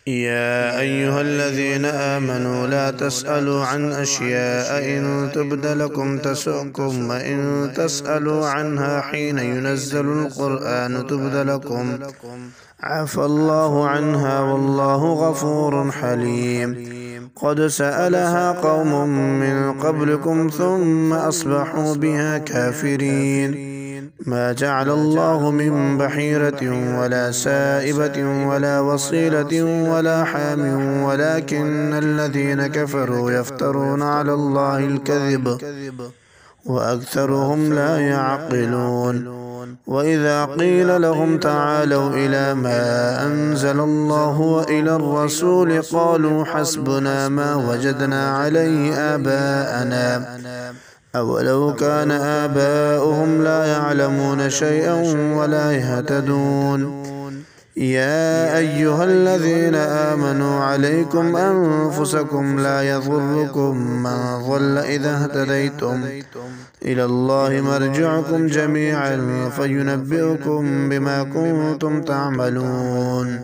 يا أيها الذين آمنوا لا تسألوا عن أشياء إن تبد لكم تسؤكم وإن تسألوا عنها حين ينزل القرآن تبد لكم عفى الله عنها والله غفور حليم. قد سألها قوم من قبلكم ثم أصبحوا بها كافرين. ما جعل الله من بحيرة ولا سائبة ولا وصيلة ولا حام ولكن الذين كفروا يفترون على الله الكذب وأكثرهم لا يعقلون. وإذا قيل لهم تعالوا إلى ما أنزل الله وإلى الرسول قالوا حسبنا ما وجدنا عليه آباءنا أولو كان آباؤهم لا يعلمون شيئا ولا يهتدون. يا أيها الذين آمنوا عليكم أنفسكم لا يضركم من ضل إذا اهتديتم إلى الله مرجعكم جميعا فينبئكم بما كنتم تعملون.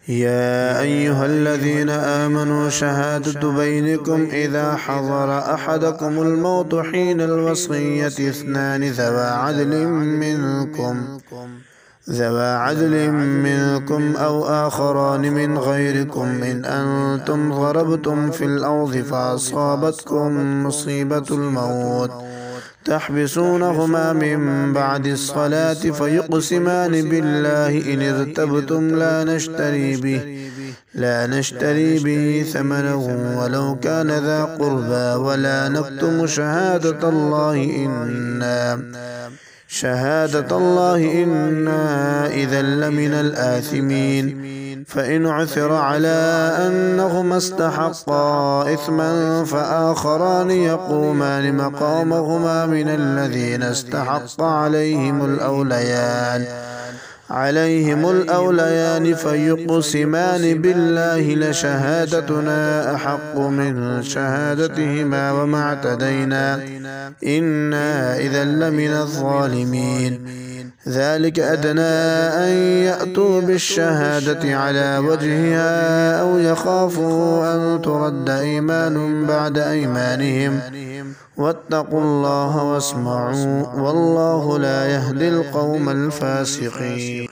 يا أيها الذين آمنوا شهادة بينكم إذا حضر أحدكم الموت حين الوصية اثنان ذوى عدل منكم أو آخران من غيركم إن أنتم ضربتم في الأرض فأصابتكم مصيبة الموت تحبسونهما من بعد الصلاة فيقسمان بالله إن ارتبتم لا نشتري به ثمنا ولو كان ذا قربى ولا نكتم شهادة الله إنا إذا لمن الآثمين. فإن عثر على أنهما استحقا إثما فآخران يقومان مقامهما من الذين استحق عليهم الأوليان فيقسمان بالله لشهادتنا أحق من شهادتهما وما اعتدينا إنا إذا لمن الظالمين. ذلك أدنى أن يأتوا بالشهادة على وجهها أو يخافوا أن ترد أيمان بعد أيمانهم واتقوا الله واسمعوا والله لا يهدي القوم الفاسقين.